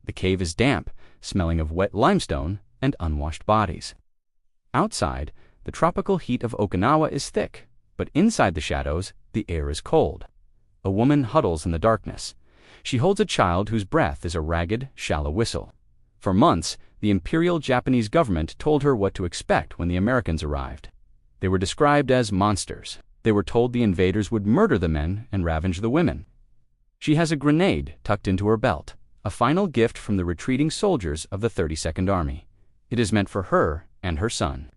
The cave is damp, smelling of wet limestone and unwashed bodies. Outside, the tropical heat of Okinawa is thick, but inside the shadows, the air is cold. A woman huddles in the darkness. She holds a child whose breath is a ragged, shallow whistle. For months, the Imperial Japanese government told her what to expect when the Americans arrived. They were described as monsters. They were told the invaders would murder the men and ravage the women. She has a grenade tucked into her belt, a final gift from the retreating soldiers of the 32nd Army. It is meant for her and her son.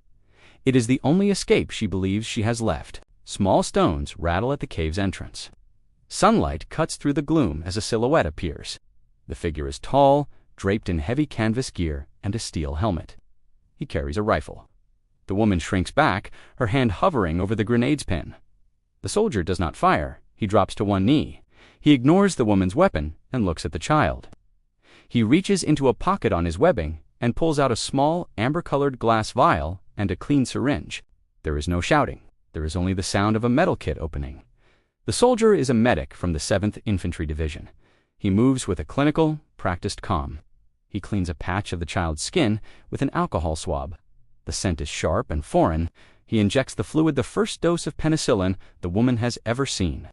It is the only escape she believes she has left. Small stones rattle at the cave's entrance. Sunlight cuts through the gloom as a silhouette appears. The figure is tall, draped in heavy canvas gear and a steel helmet. He carries a rifle. The woman shrinks back, her hand hovering over the grenade's pin. The soldier does not fire. He drops to one knee. He ignores the woman's weapon and looks at the child. He reaches into a pocket on his webbing and pulls out a small, amber-colored glass vial and a clean syringe. There is no shouting. There is only the sound of a metal kit opening. The soldier is a medic from the 7th Infantry Division. He moves with a clinical, practiced calm. He cleans a patch of the child's skin with an alcohol swab. The scent is sharp and foreign. He injects the fluid the first dose of penicillin the woman has ever seen.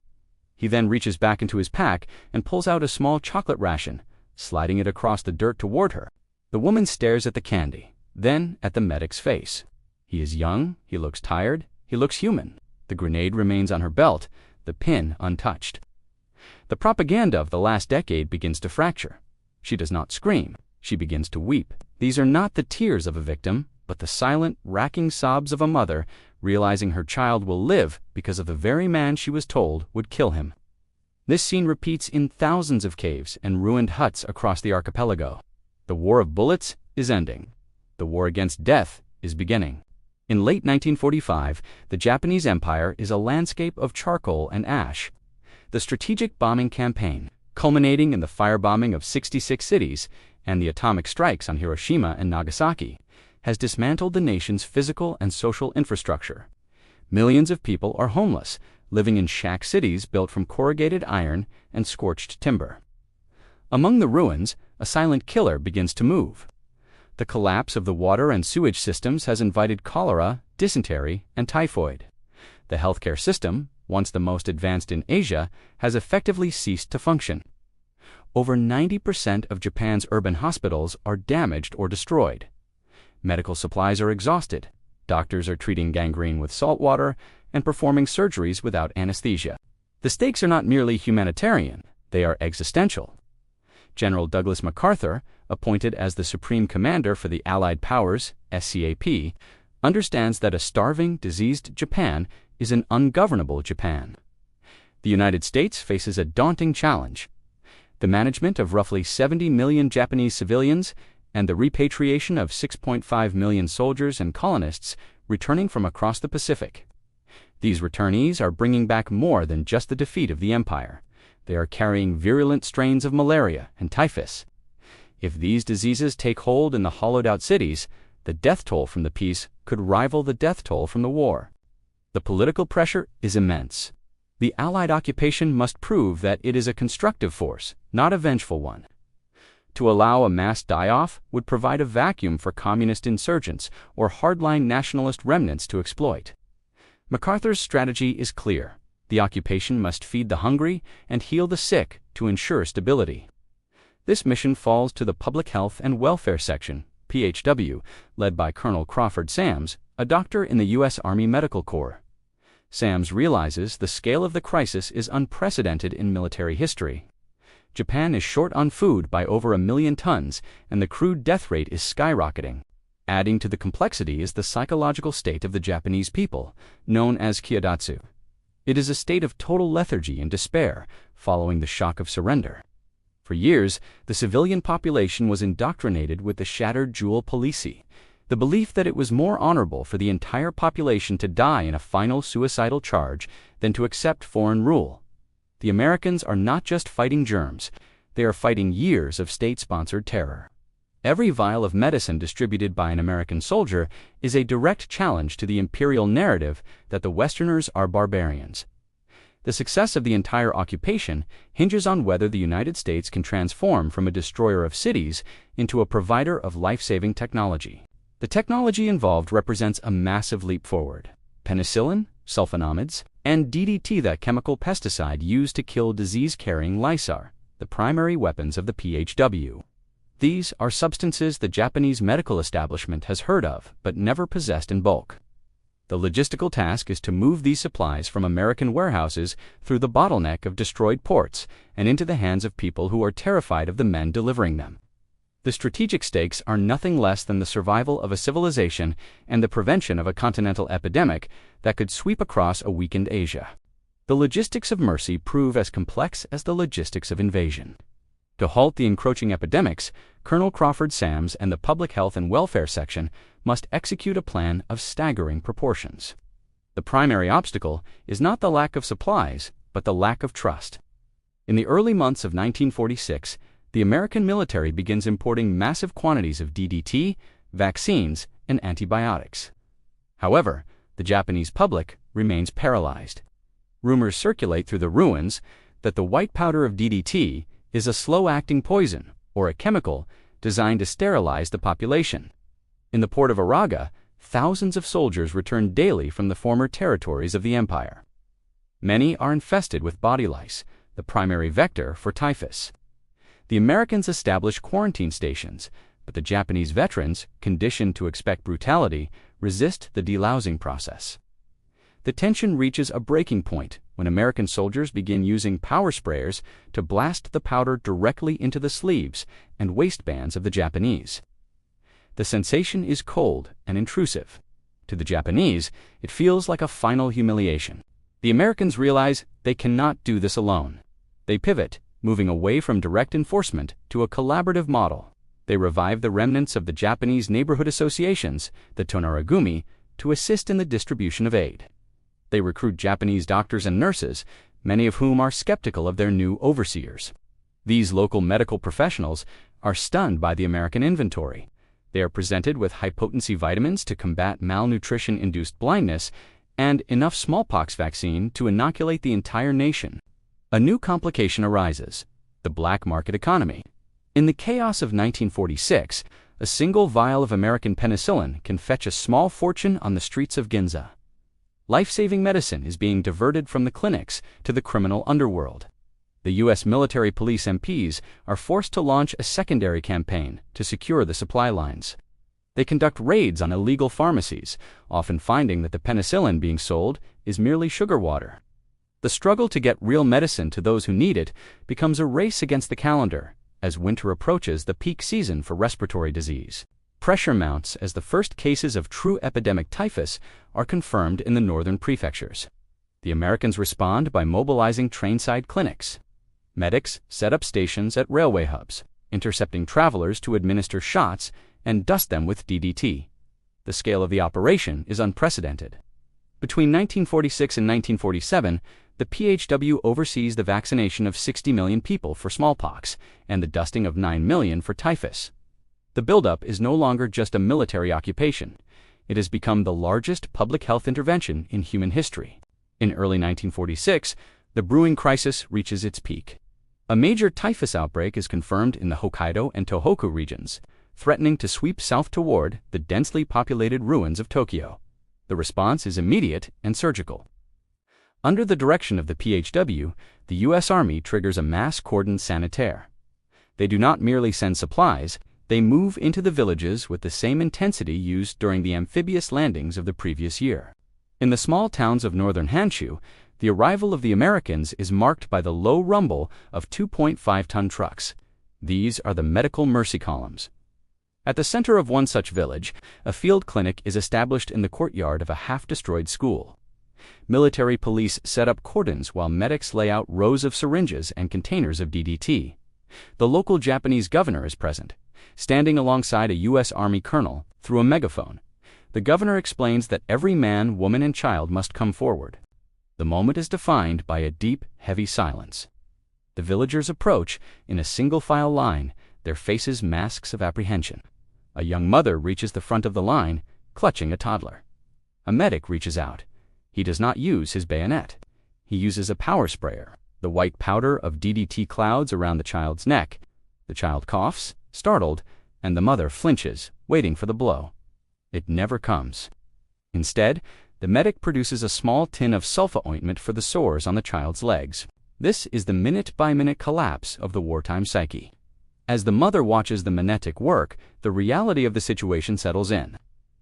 He then reaches back into his pack and pulls out a small chocolate ration, sliding it across the dirt toward her. The woman stares at the candy, then at the medic's face. He is young, he looks tired, he looks human. The grenade remains on her belt, the pin untouched. The propaganda of the last decade begins to fracture. She does not scream, she begins to weep. These are not the tears of a victim, but the silent, racking sobs of a mother realizing her child will live because of the very man she was told would kill him. This scene repeats in thousands of caves and ruined huts across the archipelago. The war of bullets is ending. The war against death is beginning. In late 1945, the Japanese Empire is a landscape of charcoal and ash. The strategic bombing campaign, culminating in the firebombing of 66 cities and the atomic strikes on Hiroshima and Nagasaki, has dismantled the nation's physical and social infrastructure. Millions of people are homeless, living in shack cities built from corrugated iron and scorched timber. Among the ruins, a silent killer begins to move. The collapse of the water and sewage systems has invited cholera, dysentery, and typhoid. The healthcare system, once the most advanced in Asia, has effectively ceased to function. Over 90% of Japan's urban hospitals are damaged or destroyed. Medical supplies are exhausted. Doctors are treating gangrene with salt water and performing surgeries without anesthesia. The stakes are not merely humanitarian, they are existential. General Douglas MacArthur, appointed as the Supreme Commander for the Allied Powers, SCAP, understands that a starving, diseased Japan is an ungovernable Japan. The United States faces a daunting challenge: the management of roughly 70 million Japanese civilians and the repatriation of 6.5 million soldiers and colonists returning from across the Pacific. These returnees are bringing back more than just the defeat of the empire. They are carrying virulent strains of malaria and typhus. If these diseases take hold in the hollowed-out cities, the death toll from the peace could rival the death toll from the war. The political pressure is immense. The Allied occupation must prove that it is a constructive force, not a vengeful one. To allow a mass die-off would provide a vacuum for communist insurgents or hardline nationalist remnants to exploit. MacArthur's strategy is clear. The occupation must feed the hungry and heal the sick to ensure stability. This mission falls to the Public Health and Welfare Section, PHW, led by Colonel Crawford Sams, a doctor in the U.S. Army Medical Corps. Sams realizes the scale of the crisis is unprecedented in military history. Japan is short on food by over 1 million tons, and the crude death rate is skyrocketing. Adding to the complexity is the psychological state of the Japanese people, known as Kyodatsu. It is a state of total lethargy and despair following the shock of surrender. For years, the civilian population was indoctrinated with the shattered jewel policy, the belief that it was more honorable for the entire population to die in a final suicidal charge than to accept foreign rule. The Americans are not just fighting germs, they are fighting years of state-sponsored terror. Every vial of medicine distributed by an American soldier is a direct challenge to the imperial narrative that the Westerners are barbarians. The success of the entire occupation hinges on whether the United States can transform from a destroyer of cities into a provider of life-saving technology. The technology involved represents a massive leap forward. Penicillin, sulfonamides, and DDT, that chemical pesticide used to kill disease-carrying lice, are the primary weapons of the PHW. These are substances the Japanese medical establishment has heard of but never possessed in bulk. The logistical task is to move these supplies from American warehouses through the bottleneck of destroyed ports and into the hands of people who are terrified of the men delivering them. The strategic stakes are nothing less than the survival of a civilization and the prevention of a continental epidemic that could sweep across a weakened Asia. The logistics of mercy prove as complex as the logistics of invasion. To halt the encroaching epidemics, Colonel Crawford Sams and the Public Health and Welfare Section must execute a plan of staggering proportions. The primary obstacle is not the lack of supplies, but the lack of trust. In the early months of 1946, the American military begins importing massive quantities of DDT, vaccines, and antibiotics. However, the Japanese public remains paralyzed. Rumors circulate through the ruins that the white powder of DDT is a slow-acting poison, or a chemical, designed to sterilize the population. In the port of Araga, thousands of soldiers return daily from the former territories of the empire. Many are infested with body lice, the primary vector for typhus. The Americans establish quarantine stations, but the Japanese veterans, conditioned to expect brutality, resist the delousing process. The tension reaches a breaking point when American soldiers begin using power sprayers to blast the powder directly into the sleeves and waistbands of the Japanese. The sensation is cold and intrusive. To the Japanese, it feels like a final humiliation. The Americans realize they cannot do this alone. They pivot, moving away from direct enforcement to a collaborative model. They revive the remnants of the Japanese neighborhood associations, the Tonaragumi, to assist in the distribution of aid. They recruit Japanese doctors and nurses, many of whom are skeptical of their new overseers. These local medical professionals are stunned by the American inventory. They are presented with high-potency vitamins to combat malnutrition-induced blindness and enough smallpox vaccine to inoculate the entire nation. A new complication arises: the black market economy. In the chaos of 1946, a single vial of American penicillin can fetch a small fortune on the streets of Ginza. Life-saving medicine is being diverted from the clinics to the criminal underworld. The U.S. military police MPs are forced to launch a secondary campaign to secure the supply lines. They conduct raids on illegal pharmacies, often finding that the penicillin being sold is merely sugar water. The struggle to get real medicine to those who need it becomes a race against the calendar as winter approaches the peak season for respiratory disease. Pressure mounts as the first cases of true epidemic typhus are confirmed in the northern prefectures. The Americans respond by mobilizing trainside clinics. Medics set up stations at railway hubs, intercepting travelers to administer shots and dust them with DDT. The scale of the operation is unprecedented. Between 1946 and 1947, the PHW oversees the vaccination of 60 million people for smallpox and the dusting of 9 million for typhus. The buildup is no longer just a military occupation. It has become the largest public health intervention in human history. In early 1946, the brewing crisis reaches its peak. A major typhus outbreak is confirmed in the Hokkaido and Tohoku regions, threatening to sweep south toward the densely populated ruins of Tokyo. The response is immediate and surgical. Under the direction of the PHW, the U.S. Army triggers a mass cordon sanitaire. They do not merely send supplies, they move into the villages with the same intensity used during the amphibious landings of the previous year. In the small towns of northern Honshu, the arrival of the Americans is marked by the low rumble of 2.5-ton trucks. These are the medical mercy columns. At the center of one such village, a field clinic is established in the courtyard of a half-destroyed school. Military police set up cordons while medics lay out rows of syringes and containers of DDT. The local Japanese governor is present, standing alongside a U.S. Army colonel through a megaphone. The governor explains that every man, woman, and child must come forward. The moment is defined by a deep, heavy silence. The villagers approach in a single-file line, their faces masks of apprehension. A young mother reaches the front of the line, clutching a toddler. A medic reaches out. He does not use his bayonet. He uses a power sprayer, the white powder of DDT clouds around the child's neck. The child coughs, startled, and the mother flinches, waiting for the blow. It never comes. Instead, the medic produces a small tin of sulfa ointment for the sores on the child's legs. This is the minute-by-minute collapse of the wartime psyche. As the mother watches the menetic work, the reality of the situation settles in.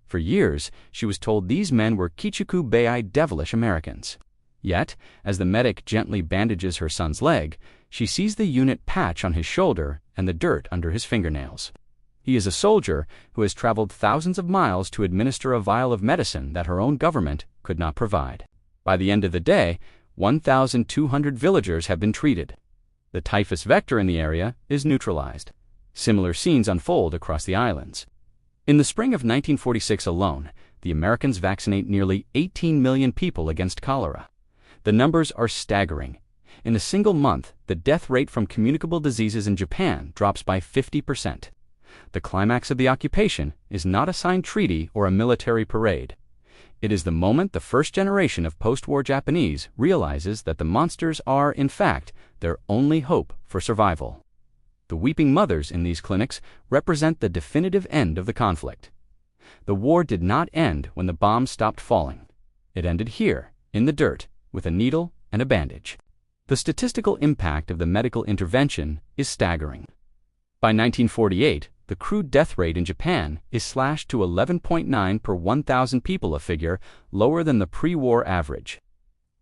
For years, she was told these men were Kichiku-bei devilish Americans. Yet, as the medic gently bandages her son's leg, she sees the unit patch on his shoulder and the dirt under his fingernails. He is a soldier who has traveled thousands of miles to administer a vial of medicine that her own government could not provide. By the end of the day, 1,200 villagers have been treated. The typhus vector in the area is neutralized. Similar scenes unfold across the islands. In the spring of 1946 alone, the Americans vaccinate nearly 18 million people against cholera. The numbers are staggering. In a single month, the death rate from communicable diseases in Japan drops by 50%. The climax of the occupation is not a signed treaty or a military parade. It is the moment the first generation of post-war Japanese realizes that the monsters are, in fact, their only hope for survival. The weeping mothers in these clinics represent the definitive end of the conflict. The war did not end when the bombs stopped falling. It ended here, in the dirt, with a needle and a bandage. The statistical impact of the medical intervention is staggering. By 1948, the crude death rate in Japan is slashed to 11.9 per 1,000 people, a figure lower than the pre-war average.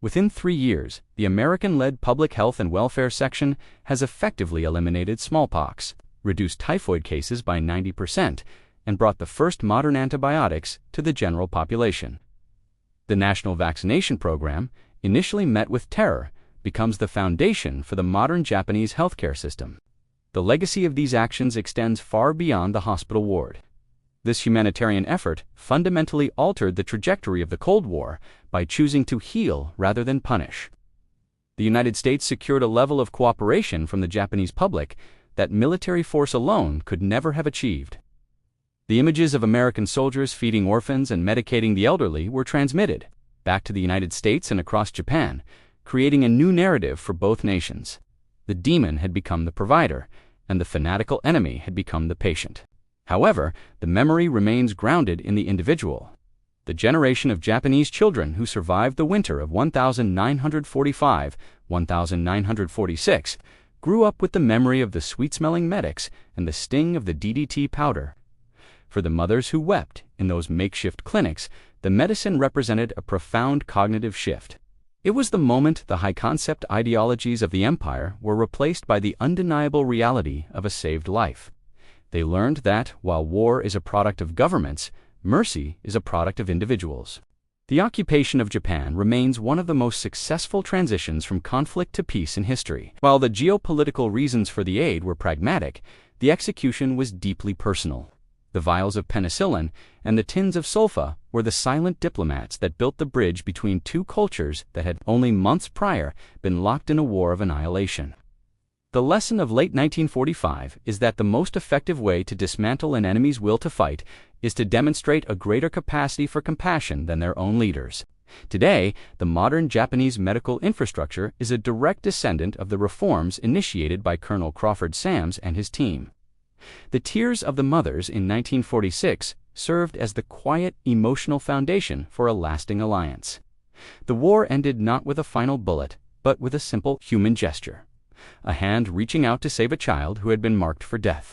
Within 3 years, the American-led Public Health and Welfare Section has effectively eliminated smallpox, reduced typhoid cases by 90%, and brought the first modern antibiotics to the general population. The national vaccination program, initially met with terror, becomes the foundation for the modern Japanese healthcare system. The legacy of these actions extends far beyond the hospital ward. This humanitarian effort fundamentally altered the trajectory of the Cold War by choosing to heal rather than punish. The United States secured a level of cooperation from the Japanese public that military force alone could never have achieved. The images of American soldiers feeding orphans and medicating the elderly were transmitted back to the United States and across Japan, creating a new narrative for both nations. The demon had become the provider, and the fanatical enemy had become the patient. However, the memory remains grounded in the individual. The generation of Japanese children who survived the winter of 1945-1946 grew up with the memory of the sweet-smelling medics and the sting of the DDT powder. For the mothers who wept in those makeshift clinics, the medicine represented a profound cognitive shift. It was the moment the high-concept ideologies of the empire were replaced by the undeniable reality of a saved life. They learned that, while war is a product of governments, mercy is a product of individuals. The occupation of Japan remains one of the most successful transitions from conflict to peace in history. While the geopolitical reasons for the aid were pragmatic, the execution was deeply personal. The vials of penicillin and the tins of sulfa were the silent diplomats that built the bridge between two cultures that had only months prior been locked in a war of annihilation. The lesson of late 1945 is that the most effective way to dismantle an enemy's will to fight is to demonstrate a greater capacity for compassion than their own leaders. Today, the modern Japanese medical infrastructure is a direct descendant of the reforms initiated by Colonel Crawford Sams and his team. The tears of the mothers in 1946 served as the quiet, emotional foundation for a lasting alliance. The war ended not with a final bullet, but with a simple human gesture. A hand reaching out to save a child who had been marked for death.